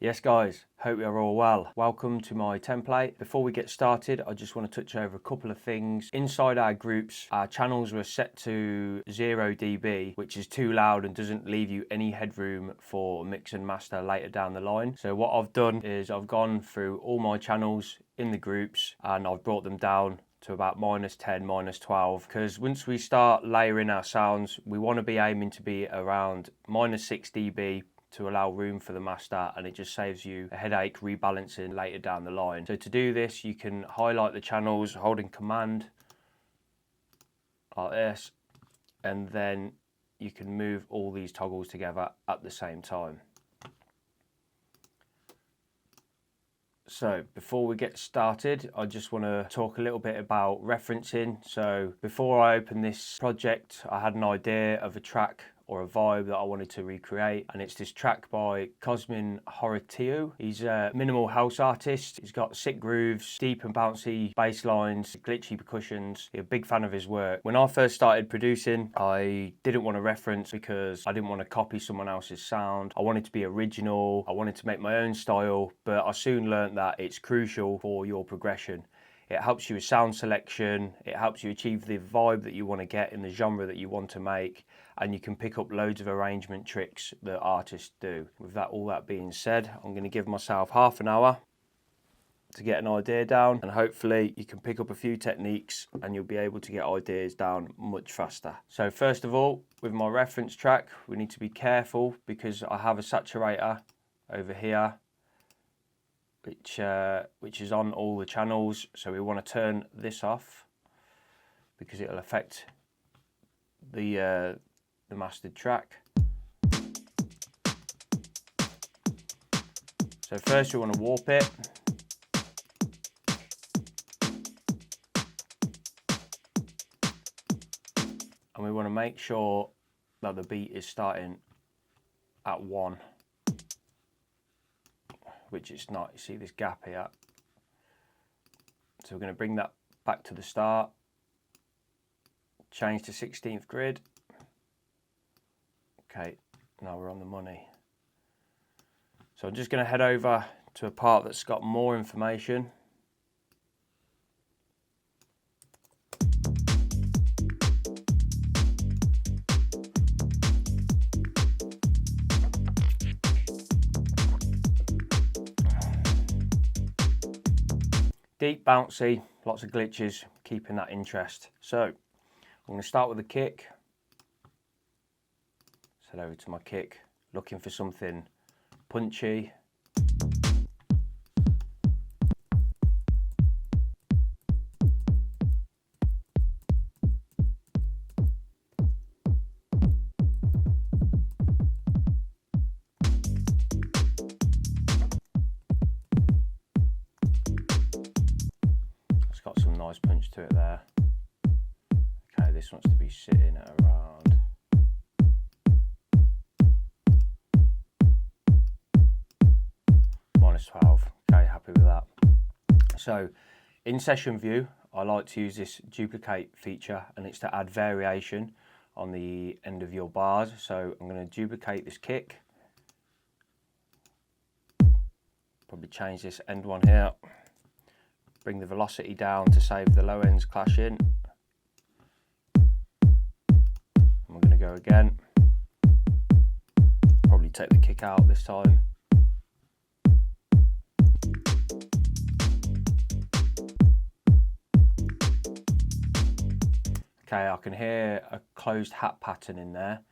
Yes guys, hope you're all well. Welcome to my template. Before we get started, I just want to touch over a couple of things. Inside our groups, our channels were set to 0 dB, which is too loud and doesn't leave you any headroom for mix and master later down the line. So what I've done is I've gone through all my channels in the groups and I've brought them down to about -10, -12, because once we start layering our sounds, we want to be aiming to be around -6 dB to allow room for the master, and it just saves you a headache rebalancing later down the line. So to do this, you can highlight the channels holding command like this, and then you can move all these toggles together at the same time. So before we get started, I just want to talk a little bit about referencing. So before I opened this project, I had an idea of a track or a vibe that I wanted to recreate, and it's this track by Cosmin Horatio. He's a minimal house artist. He's got sick grooves, deep and bouncy bass lines, glitchy percussions. I'm a big fan of his work. When I first started producing, I didn't want to reference because I didn't want to copy someone else's sound. I wanted to be original. I wanted to make my own style, but I soon learned that it's crucial for your progression. It helps you with sound selection, it helps you achieve the vibe that you want to get in the genre that you want to make, and you can pick up loads of arrangement tricks that artists do. With all that being said, I'm going to give myself half an hour to get an idea down, and hopefully you can pick up a few techniques and you'll be able to get ideas down much faster. So first of all, with my reference track, we need to be careful because I have a saturator over here which is on all the channels, so we want to turn this off because it'll affect the mastered track. So first we want to warp it. And we want to make sure that the beat is starting at 1. Which it's not. You see this gap here. So we're going to bring that back to the start, change to 16th grid. Okay, now we're on the money. So I'm just going to head over to a part that's got more information. Deep, bouncy, lots of glitches, keeping that interest. So I'm going to start with the kick. Head over to my kick, looking for something punchy. Got some nice punch to it there. Okay, this wants to be sitting at around -12. Okay, happy with that. So in session view, I like to use this duplicate feature, and it's to add variation on the end of your bars. So I'm going to duplicate this kick. Probably change this end one here. Bring the velocity down to save the low ends clashing. And we're going to go again. Probably take the kick out this time. Okay, I can hear a closed hat pattern in there.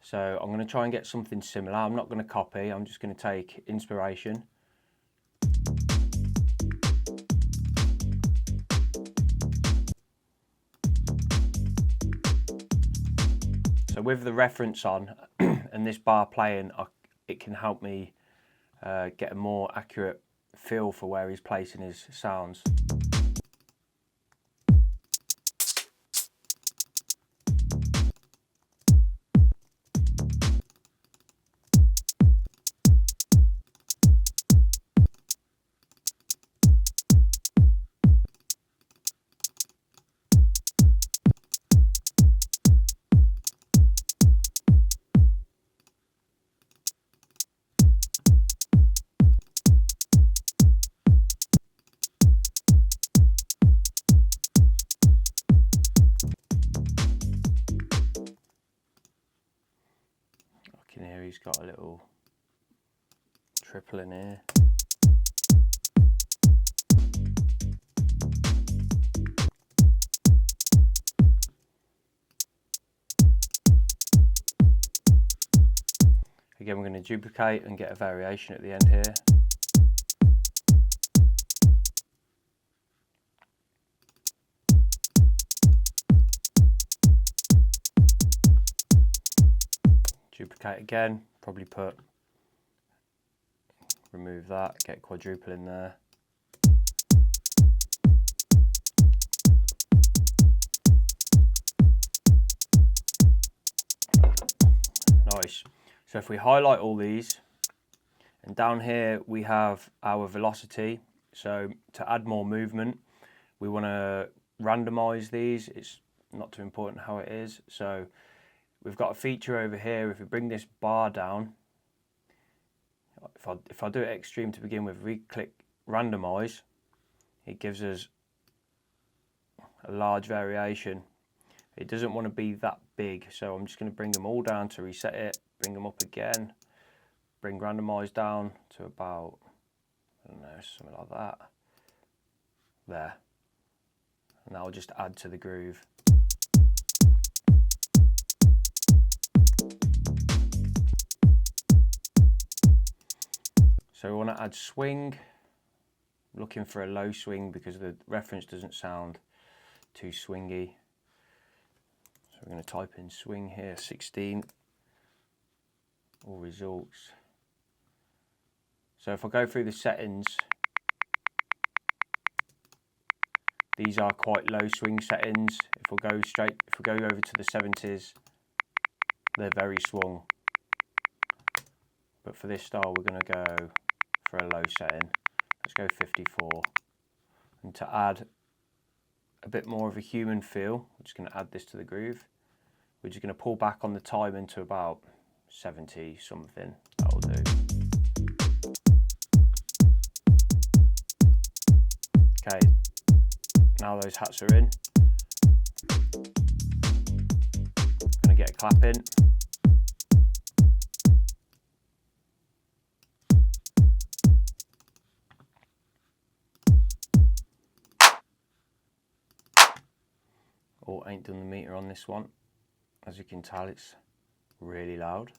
So I'm going to try and get something similar. I'm not going to copy, I'm just going to take inspiration. So with the reference on and this bar playing, it can help me get a more accurate feel for where he's placing his sounds. got a little triple in here. Again, we're going to duplicate and get a variation at the end here. Duplicate again, probably remove that, get quadruple in there. Nice. So if we highlight all these, and down here we have our velocity. So to add more movement, we want to randomize these. It's not too important how it is. So we've got a feature over here. If we bring this bar down, if I do it extreme to begin with, we click randomize, it gives us a large variation. It doesn't want to be that big, so I'm just going to bring them all down to reset it, bring them up again, bring randomize down to about, I don't know, something like that. There. And that will just add to the groove. So we want to add swing. I'm looking for a low swing because the reference doesn't sound too swingy. So we're going to type in swing here, 16. All results. So if I go through the settings, these are quite low swing settings. If we go over to the 70s, they're very swung. But for this style, we're going to go for a low setting. Let's go 54. And to add a bit more of a human feel, we're just going to add this to the groove. We're just going to pull back on the time into about 70 something. That'll do. Okay, now those hats are in. I'm going to get a clap in. Oh, ain't done the meter on this one. As you can tell, it's really loud.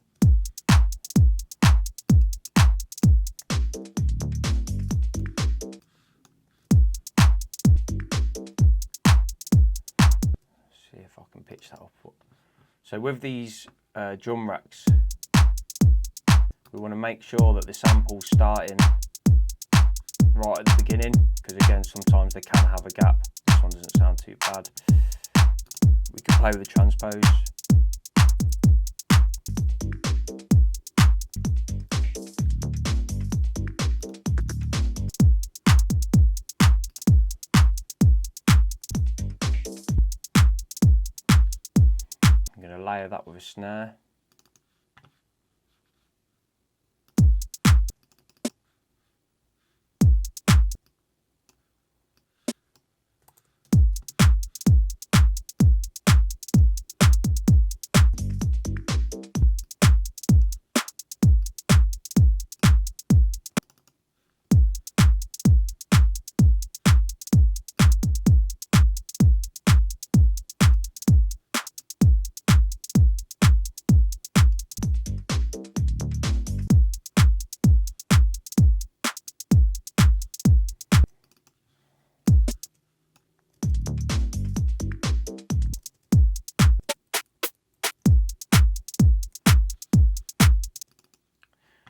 See if I can pitch that up. So with these drum racks, we want to make sure that the sample's starting right at the beginning, because again, sometimes they can have a gap. This one doesn't sound too bad. We can play with the transpose. I'm going to layer that with a snare.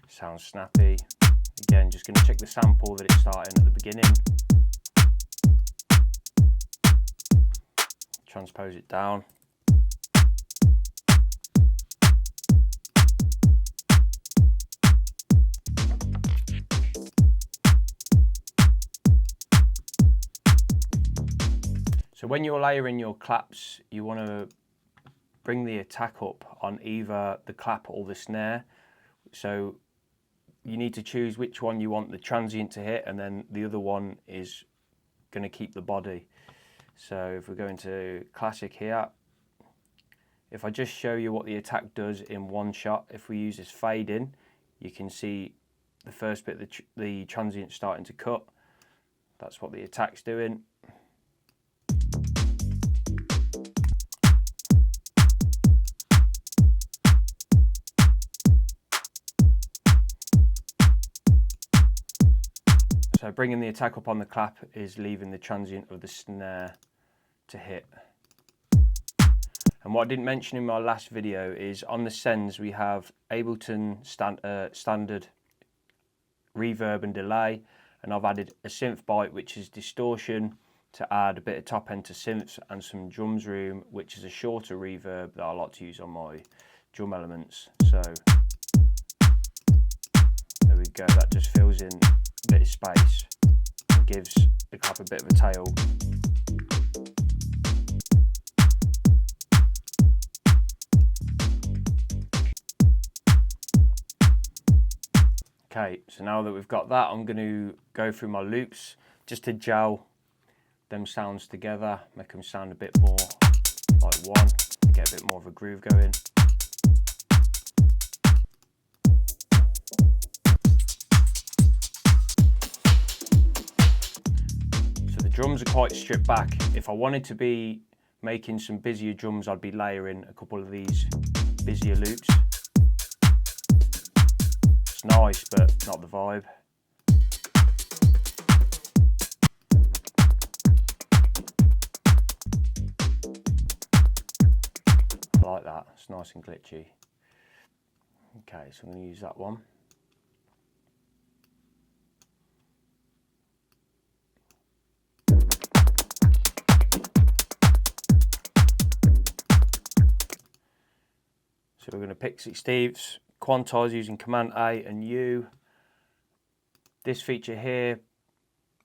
Sounds snappy. Again, just going to check the sample that it's starting at the beginning. Transpose it down. So when you're layering your claps, you want to bring the attack up on either the clap or the snare. So you need to choose which one you want the transient to hit, and then the other one is going to keep the body. So if we go into classic here, if I just show you what the attack does in one shot, if we use this fade in, you can see the first bit, the transient starting to cut. That's what the attack's doing. So bringing the attack up on the clap is leaving the transient of the snare to hit. And what I didn't mention in my last video is on the sends we have Ableton standard reverb and delay, and I've added a synth bite, which is distortion, to add a bit of top end to synths, and some drums room, which is a shorter reverb that I like to use on my drum elements. So there we go, that just fills in a bit of space and gives the clap a bit of a tail. Okay, so now that we've got that, I'm going to go through my loops just to gel them sounds together, make them sound a bit more like one, get a bit more of a groove going. So the drums are quite stripped back. If I wanted to be making some busier drums, I'd be layering a couple of these busier loops. Nice, but not the vibe. I like that, it's nice and glitchy. Okay, so I'm going to use that one. So we're going to pick 16ths, quantize using Command A and U. This feature here,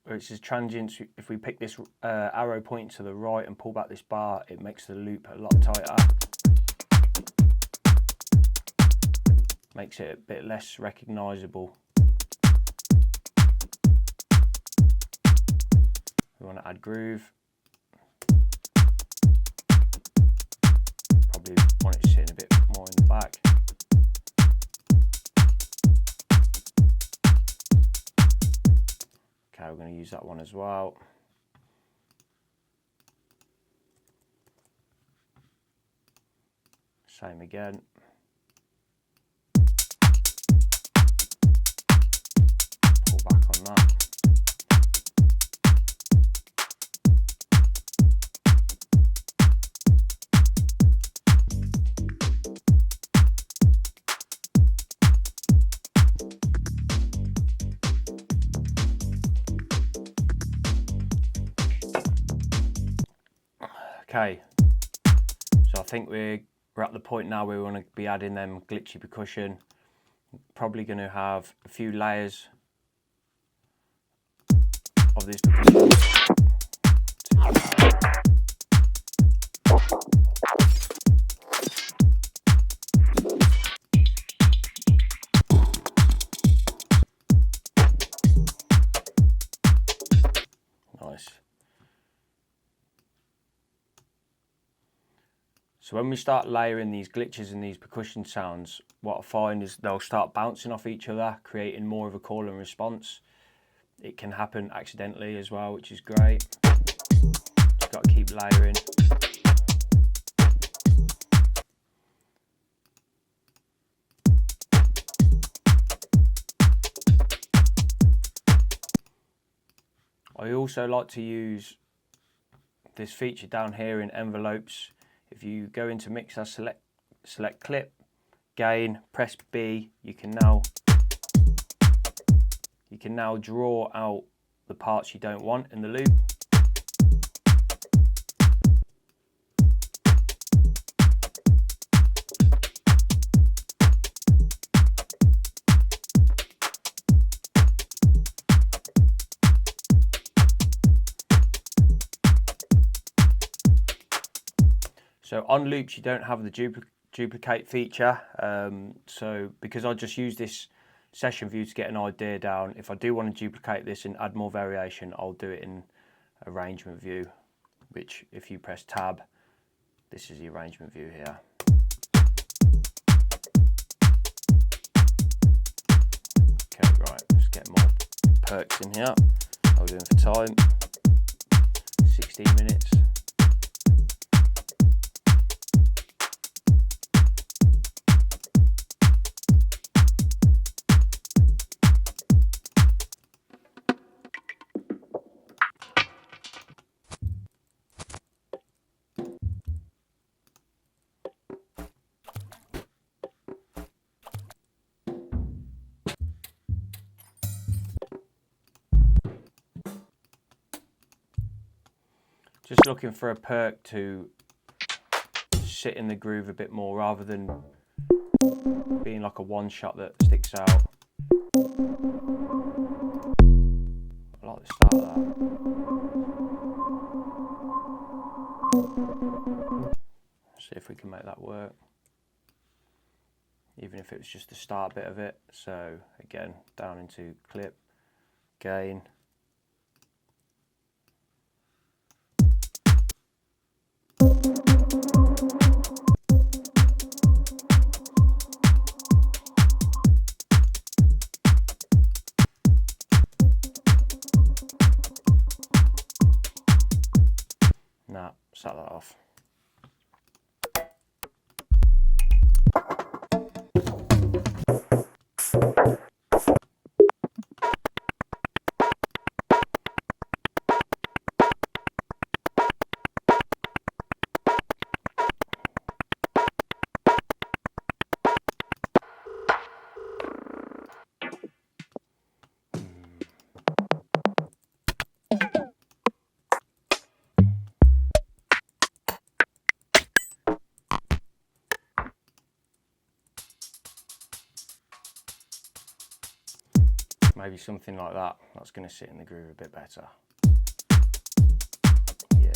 where it says transients, if we pick this arrow pointing to the right and pull back this bar, it makes the loop a lot tighter. Makes it a bit less recognisable. We want to add groove. Probably want it sitting a bit more in the back. Okay, we're going to use that one as well. Same again. Pull back on that. Okay, so I think we're at the point now where we want to be adding them glitchy percussion. Probably going to have a few layers of this percussion. Nice. So when we start layering these glitches and these percussion sounds, what I find is they'll start bouncing off each other, creating more of a call and response. It can happen accidentally as well, which is great. Just got to keep layering. I also like to use this feature down here in envelopes. If you go into mixer, select clip, gain, press B, you can now draw out the parts you don't want in the loop. So on loops you don't have the duplicate feature, so because I just use this session view to get an idea down, if I do want to duplicate this and add more variation, I'll do it in arrangement view, which if you press tab, this is the arrangement view here. Right, let's get more perks in here. How are we doing for time? 16 minutes. Just looking for a perk to sit in the groove a bit more rather than being like a one shot that sticks out. I like the start of that. See if we can make that work. Even if it was just the start bit of it. So again, down into clip, gain. Nah, set that off. Maybe something like that. That's going to sit in the groove a bit better. Yeah.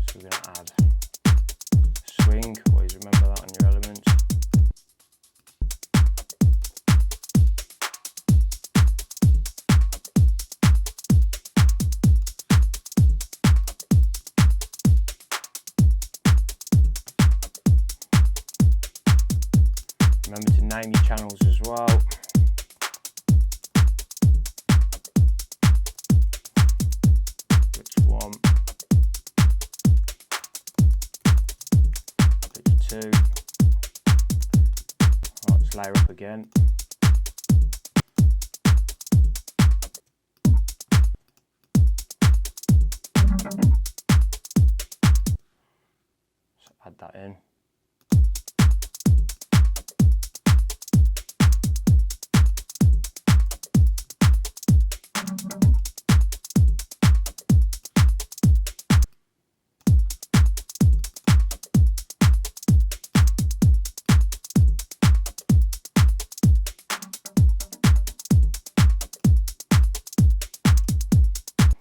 So we're going to add swing. Always remember that on your elements. Remember to name your channels as well. Which one? Which two? Right, let's layer up again. So add that in.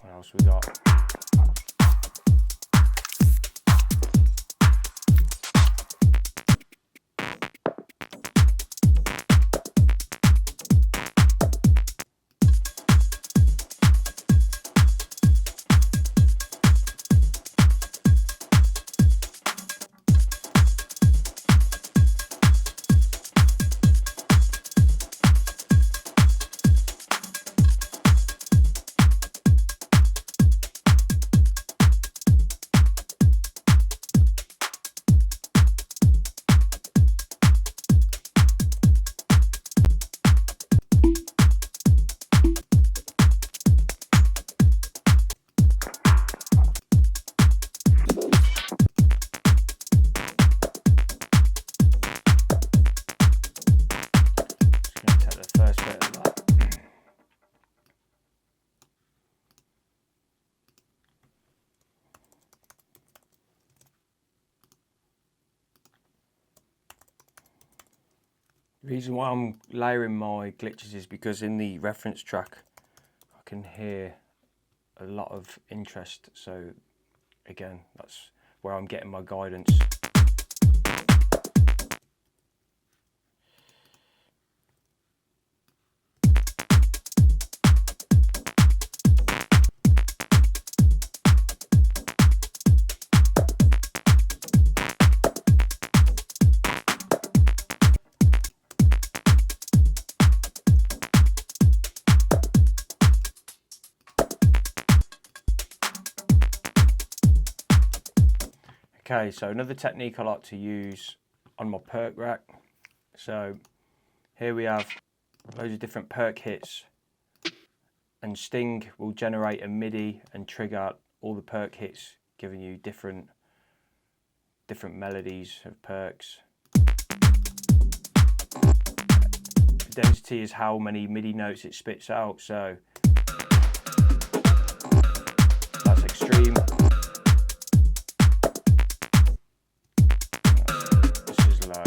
What else we got? The reason why I'm layering my glitches is because in the reference track I can hear a lot of interest, so again that's where I'm getting my guidance. Okay, so another technique I like to use on my Perc rack. So here we have loads of different Perc hits, and Sting will generate a MIDI and trigger all the Perc hits, giving you different melodies of Percs. Density is how many MIDI notes it spits out, so that's extreme. This is low.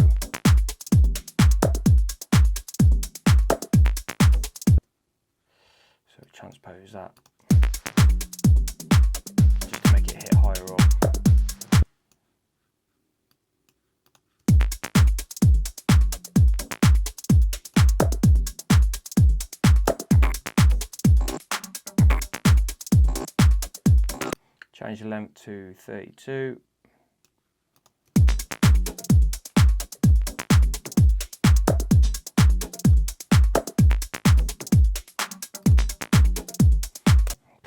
So transpose that just to make it hit higher up. Change the length to 32.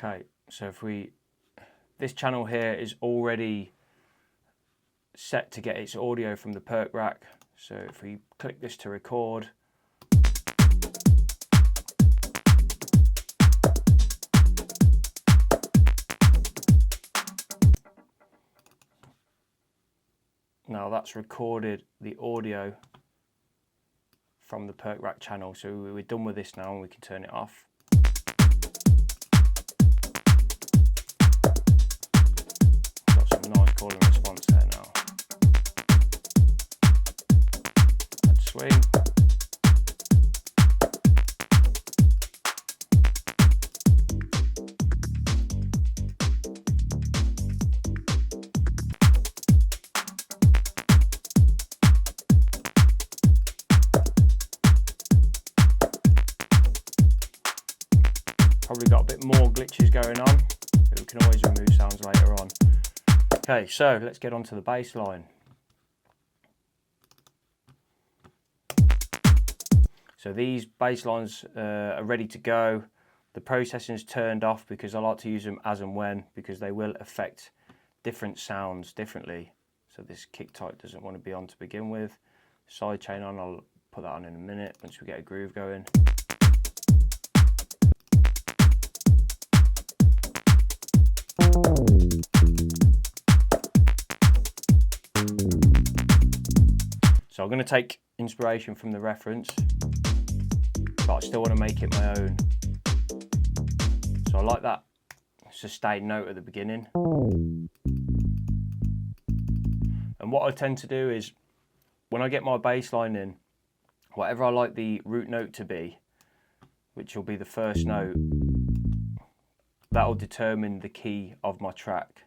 Okay, so this channel here is already set to get its audio from the Perc rack. So if we click this to record, now that's recorded the audio from the Perc rack channel. So we're done with this now and we can turn it off. Got some nice call and response there now. Add swing. Probably got a bit more glitches going on, but we can always remove sounds later on. Okay, so let's get on to the bass line. So these bass lines are ready to go. The processing's turned off because I like to use them as and when, because they will affect different sounds differently. So this kick type doesn't want to be on to begin with. Sidechain on, I'll put that on in a minute once we get a groove going. So I'm going to take inspiration from the reference, but I still want to make it my own. So I like that sustained note at the beginning. And what I tend to do is, when I get my bass line in, whatever I like the root note to be, which will be the first note, that will determine the key of my track.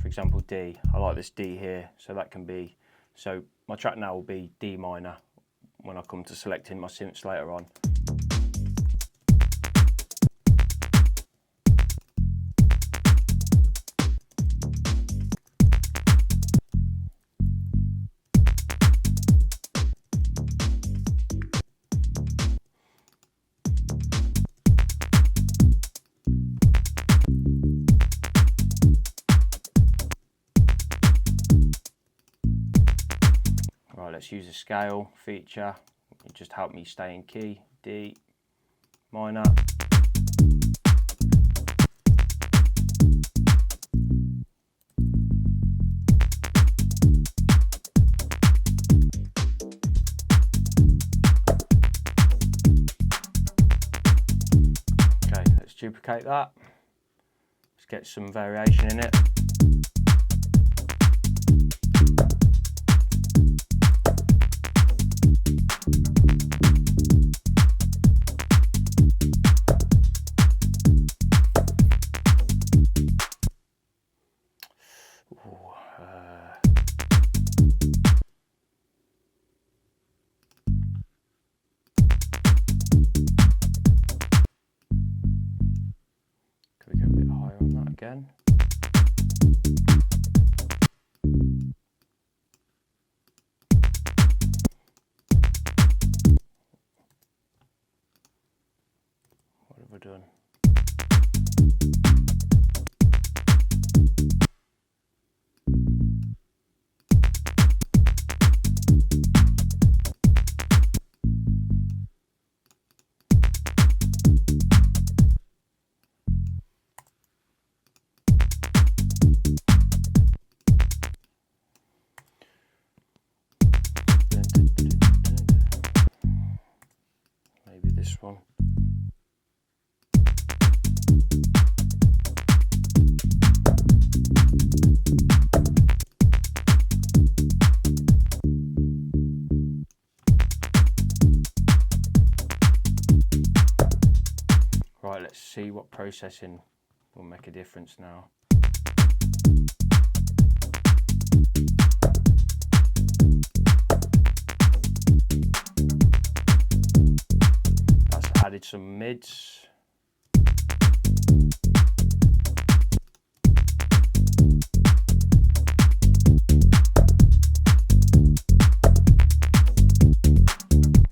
For example, D. I like this D here, so that can be, so my track now will be D minor when I come to selecting my synths later on. Right, let's use the scale feature. It just helped me stay in key. D minor. Okay, let's duplicate that. Let's get some variation in it. Could we go a bit higher on that again? one. Right, let's see what processing will make a difference now. That's added some mids.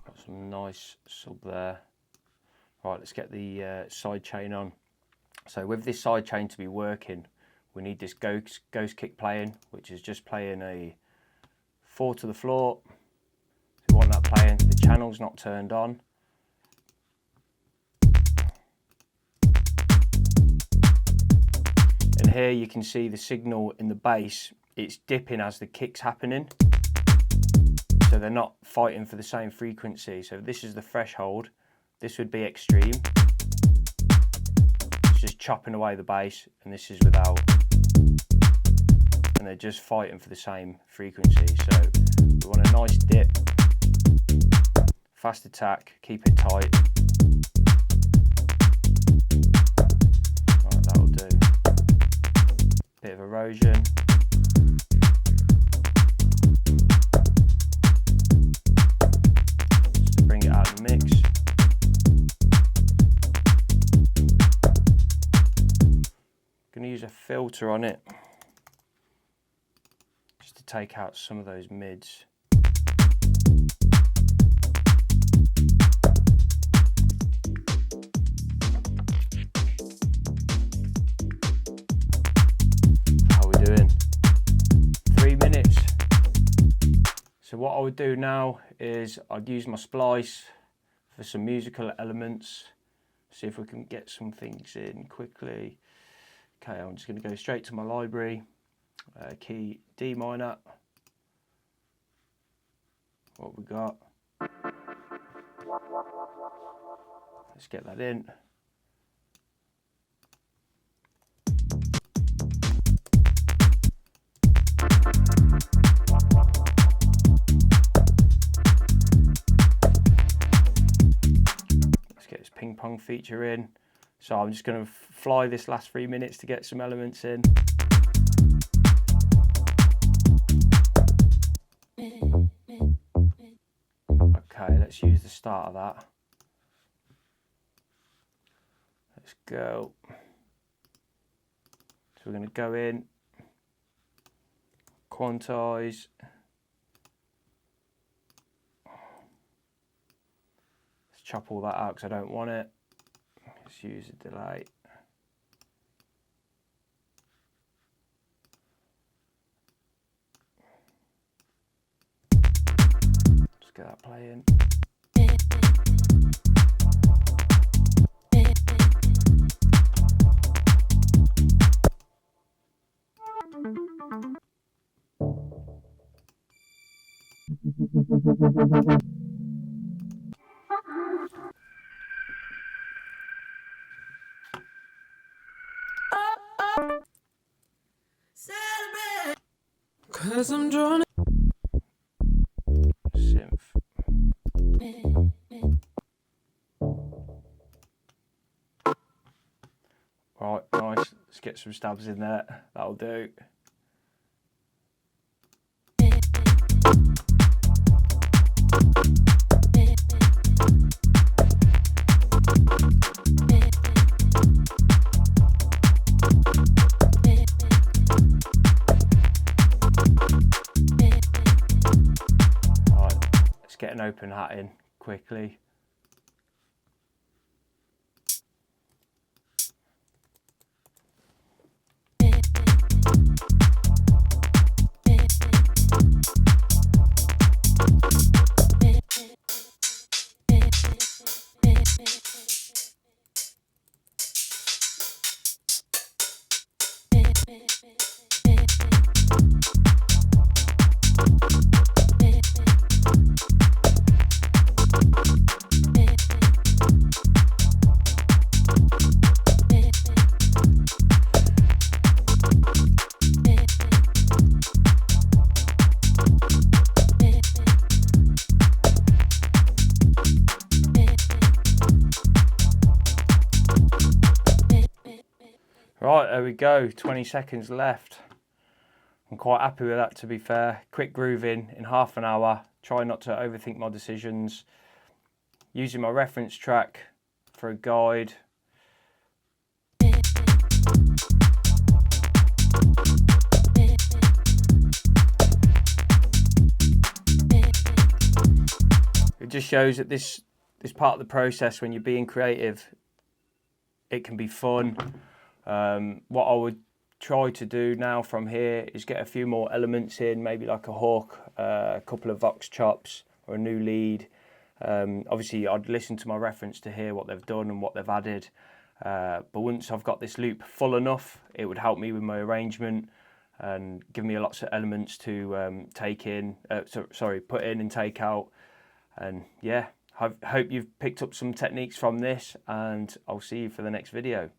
Got some nice sub there. Right, let's get the side chain on. So with this side chain to be working, we need this ghost kick playing, which is just playing a 4 to the floor. We want that playing. The channel's not turned on. And here you can see the signal in the bass, it's dipping as the kick's happening. So they're not fighting for the same frequency. So this is the threshold. This would be extreme. It's just chopping away the bass, and this is without. And they're just fighting for the same frequency. So we want a nice dip, fast attack, keep it tight. Right, that'll do. Bit of erosion. Just to bring it out of the mix. Going to use a filter on it just to take out some of those mids. How are we doing? 3 minutes. So what I would do now is I'd use my Splice for some musical elements. See if we can get some things in quickly. Okay, I'm just going to go straight to my library, key D minor. What we got? Let's get that in. Let's get this ping pong feature in. So I'm just going to fly this last 3 minutes to get some elements in. Okay, let's use the start of that. Let's go. So we're going to go in, quantize. Let's chop all that out because I don't want it. Let's use a delay. Let's get that playing. Cause I'm drawn Synth. Right, nice. Let's get some stabs in there. That'll do. Get an open hat in quickly. Right, there we go, 20 seconds left. I'm quite happy with that, to be fair. Quick grooving in half an hour. Try not to overthink my decisions. Using my reference track for a guide. It just shows that this part of the process, when you're being creative, it can be fun. What I would try to do now from here is get a few more elements in, maybe like a hook, a couple of vox chops or a new lead. Obviously I'd listen to my reference to hear what they've done and what they've added, but once I've got this loop full enough, it would help me with my arrangement and give me lots of elements to put in and take out. And yeah, I hope you've picked up some techniques from this, and I'll see you for the next video.